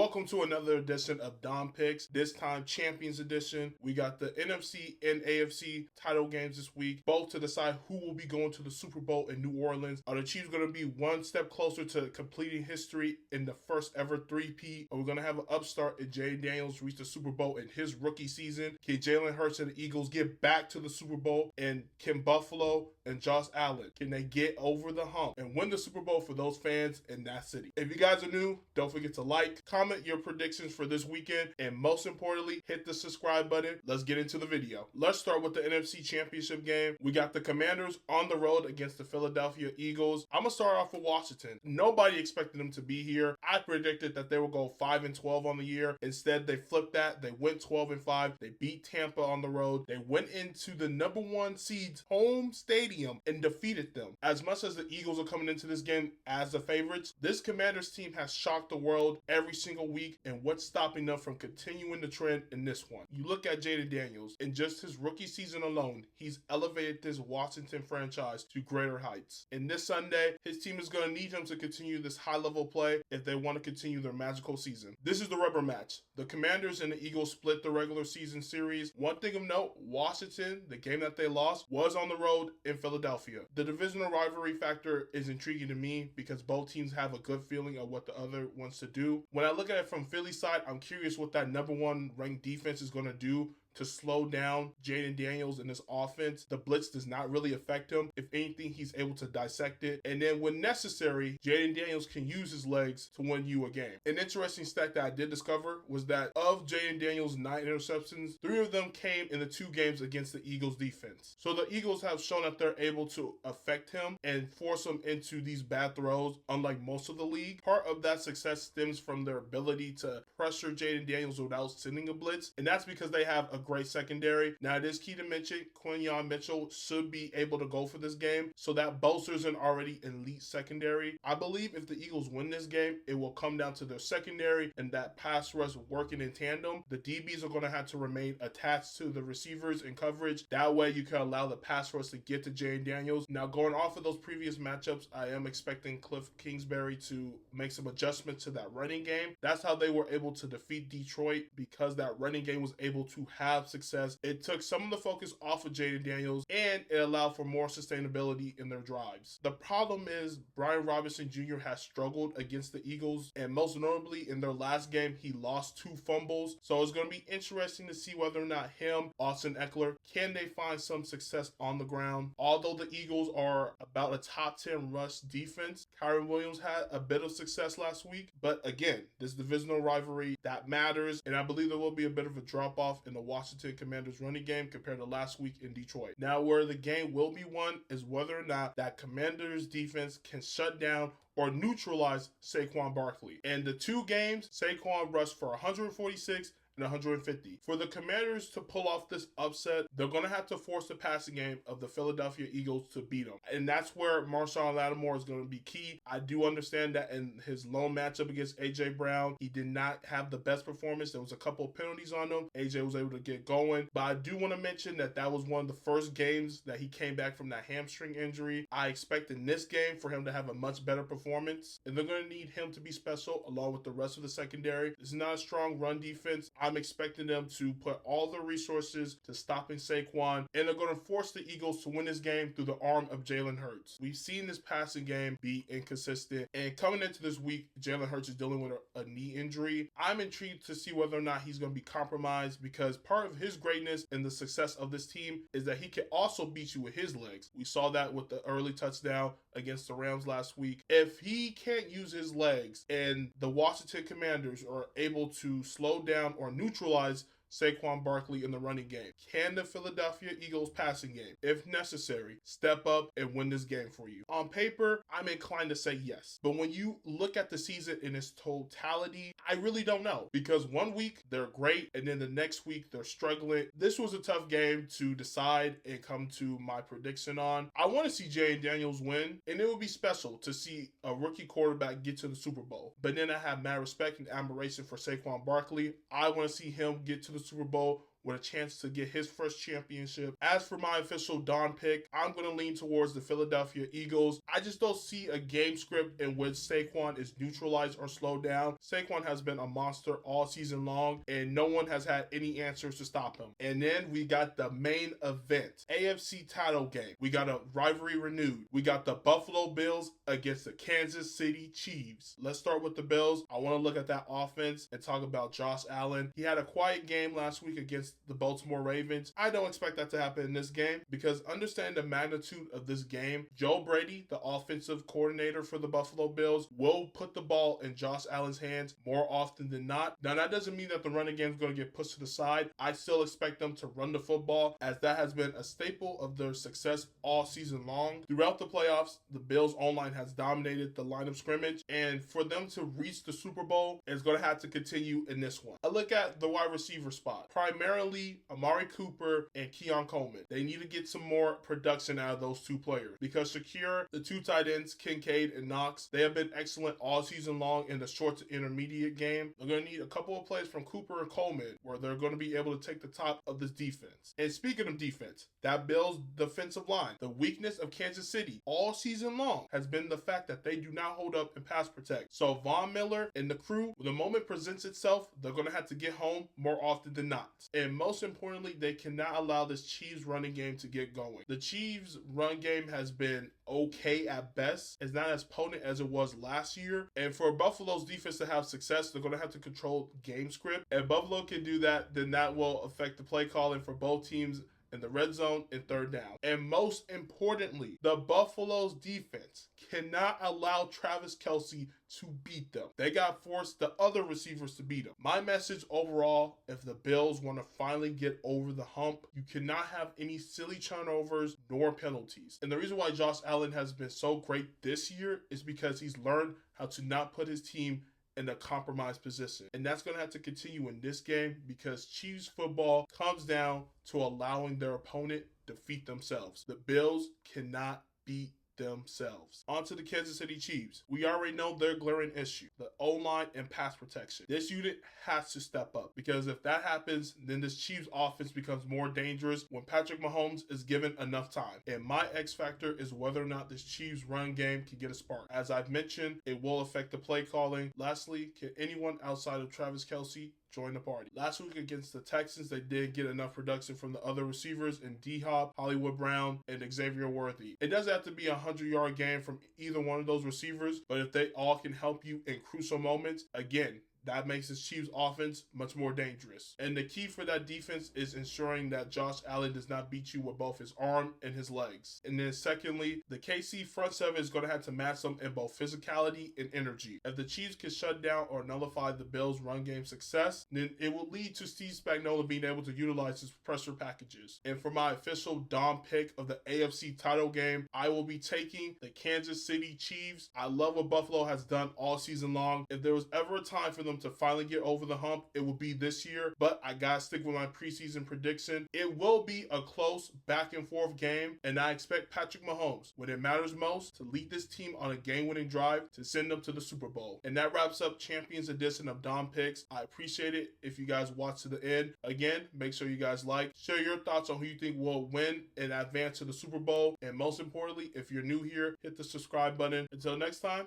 Welcome to another edition of Dom Picks, this time Champions Edition. We got the NFC and AFC title games this week, both to decide who will be going to the Super Bowl in New Orleans. Are the Chiefs going to be one step closer to completing history in the first ever three-peat? Are we going to have an upstart and Jay Daniels reach the Super Bowl in his rookie season? Can Jalen Hurts and the Eagles get back to the Super Bowl? And can Buffalo and Josh Allen, can they get over the hump and win the Super Bowl for those fans in that city? If you guys are new, don't forget to like, comment your predictions for this weekend, and most importantly, hit the subscribe button. Let's get into the video. Let's start with the NFC Championship game. We got the Commanders on the road against the Philadelphia Eagles. I'm going to start off with Washington. Nobody expected them to be here. I predicted that they would go 5-12 on the year. Instead, they flipped that. They went 12-5. They beat Tampa on the road. They went into the number one seed's home stadium and defeated them. As much as the Eagles are coming into this game as the favorites, this Commanders team has shocked the world every single week, and what's stopping them from continuing the trend in this one? You look at Jaden Daniels, in just his rookie season alone, he's elevated this Washington franchise to greater heights. And this Sunday, his team is going to need him to continue this high-level play if they want to continue their magical season. This is the rubber match. The Commanders and the Eagles split the regular season series. One thing of note, Washington, the game that they lost, was on the road in Philadelphia. The divisional rivalry factor is intriguing to me because both teams have a good feeling of what the other wants to do. When I look at it from Philly's side, I'm curious what that number one ranked defense is going to do to slow down Jaden Daniels in this offense. The blitz does not really affect him. If anything, he's able to dissect it. And then when necessary, Jaden Daniels can use his legs to win you a game. An interesting stat that I did discover was that of Jaden Daniels' 9 interceptions, 3 of them came in the 2 games against the Eagles defense. So the Eagles have shown that they're able to affect him and force him into these bad throws, unlike most of the league. Part of that success stems from their ability to pressure Jaden Daniels without sending a blitz, and that's because they have a great secondary. Now, it is key to mention Quinyon Mitchell should be able to go for this game, so that bolsters an already elite secondary. I believe if the Eagles win this game, it will come down to their secondary and that pass rush working in tandem. The DBs are going to have to remain attached to the receivers in coverage. That way, you can allow the pass rush to get to Jay Daniels. Now, going off of those previous matchups, I am expecting Cliff Kingsbury to make some adjustments to that running game. That's how they were able to defeat Detroit, because that running game was able to have success. It took some of the focus off of Jaden Daniels, and it allowed for more sustainability in their drives. The problem is Brian Robinson Jr. has struggled against the Eagles, and most notably in their last game, he lost 2 fumbles. So it's going to be interesting to see whether or not him, Austin Eckler, can they find some success on the ground. Although the Eagles are about a top 10 rush defense, Kyron Williams had a bit of success last week, but again, this divisional rivalry, that matters, and I believe there will be a bit of a drop-off in the Washington Commanders running game compared to last week in Detroit. Now, where the game will be won is whether or not that Commanders defense can shut down or neutralize Saquon Barkley. And the 2 games, Saquon rushed for 146 and 150. For the Commanders to pull off this upset, they're going to have to force the passing game of the Philadelphia Eagles to beat them. And that's where Marshawn Lattimore is going to be key. I do understand that in his lone matchup against A.J. Brown, he did not have the best performance. There was a couple of penalties on him. A.J. was able to get going. But I do want to mention that that was one of the first games that he came back from that hamstring injury. I expect in this game for him to have a much better performance. And they're going to need him to be special along with the rest of the secondary. This is not a strong run defense. I'm expecting them to put all the resources to stopping Saquon, and they're going to force the Eagles to win this game through the arm of Jalen Hurts. We've seen this passing game be inconsistent, and coming into this week, Jalen Hurts is dealing with a knee injury. I'm intrigued to see whether or not he's going to be compromised, because part of his greatness and the success of this team is that he can also beat you with his legs. We saw that with the early touchdown against the Rams last week. If he can't use his legs and the Washington Commanders are able to slow down or neutralize Saquon Barkley in the running game, can the Philadelphia Eagles passing game, if necessary, step up and win this game for you? On paper, I'm inclined to say yes. But when you look at the season in its totality, I really don't know. Because one week they're great, and then the next week they're struggling. This was a tough game to decide and come to my prediction on. I want to see Jay Daniels win, and it would be special to see a rookie quarterback get to the Super Bowl. But then I have mad respect and admiration for Saquon Barkley. I want to see him get to the Super Bowl with a chance to get his first championship. As for my official Don pick, I'm going to lean towards the Philadelphia Eagles. I just don't see a game script in which Saquon is neutralized or slowed down. Saquon has been a monster all season long, and no one has had any answers to stop him. And then we got the main event, AFC title game. We got a rivalry renewed. We got the Buffalo Bills against the Kansas City Chiefs. Let's start with the Bills. I want to look at that offense and talk about Josh Allen. He had a quiet game last week against the Baltimore Ravens. I don't expect that to happen in this game because understand the magnitude of this game. Joe Brady, the offensive coordinator for the Buffalo Bills, will put the ball in Josh Allen's hands more often than not. Now, that doesn't mean that the running game is going to get pushed to the side. I still expect them to run the football as that has been a staple of their success all season long. Throughout the playoffs, the Bills' online has dominated the line of scrimmage, and for them to reach the Super Bowl, it's going to have to continue in this one. I look at the wide receiver spot. Primarily, Amari Cooper and Keon Coleman. They need to get some more production out of those two players because Shakir, the two tight ends, Kincaid and Knox, they have been excellent all season long in the short to intermediate game. They're going to need a couple of plays from Cooper and Coleman where they're going to be able to take the top of this defense. And speaking of defense, that Bills defensive line, the weakness of Kansas City all season long has been the fact that they do not hold up and pass protect. So Von Miller and the crew, when the moment presents itself, they're going to have to get home more often than not. And most importantly, they cannot allow this Chiefs running game to get going. The Chiefs run game has been okay at best. It's not as potent as it was last year. And for Buffalo's defense to have success, they're going to have to control game script. And Buffalo can do that, then that will affect the play calling for both teams in the red zone and third down. And most importantly, the Buffalo's defense cannot allow Travis Kelce to beat them. They got forced the other receivers to beat them. My message overall, if the Bills want to finally get over the hump, you cannot have any silly turnovers nor penalties. And the reason why Josh Allen has been so great this year is because he's learned how to not put his team in a compromised position. And that's going to have to continue in this game because Chiefs football comes down to allowing their opponent defeat themselves. The Bills cannot beat themselves. On to the Kansas City Chiefs. We already know their glaring issue, the O-line and pass protection. This unit has to step up because if that happens, then this Chiefs offense becomes more dangerous when Patrick Mahomes is given enough time. And my X factor is whether or not this Chiefs run game can get a spark. As I've mentioned, it will affect the play calling. Lastly, can anyone outside of Travis Kelce join the party? Last week against the Texans, they did get enough production from the other receivers in D-Hop, Hollywood Brown, and Xavier Worthy. It doesn't have to be a 100-yard game from either one of those receivers, but if they all can help you in crucial moments, again, that makes this Chiefs offense much more dangerous. And the key for that defense is ensuring that Josh Allen does not beat you with both his arm and his legs. And then secondly, the KC front seven is going to have to match them in both physicality and energy. If the Chiefs can shut down or nullify the Bills' run game success, then it will lead to Steve Spagnuolo being able to utilize his pressure packages. And for my official Dom pick of the AFC title game, I will be taking the Kansas City Chiefs. I love what Buffalo has done all season long. If there was ever a time for them to finally get over the hump, it will be this year, but I gotta stick with my preseason prediction. It will be a close back and forth game, and I expect Patrick Mahomes, when it matters most, to lead this team on a game-winning drive to send them to the Super Bowl. And that wraps up Champions Edition of Dom Picks. I appreciate it if you guys watch to the end. Again, make sure you guys like, share your thoughts on who you think will win and advance to the Super Bowl, and most importantly, if you're new here, hit the subscribe button. Until next time,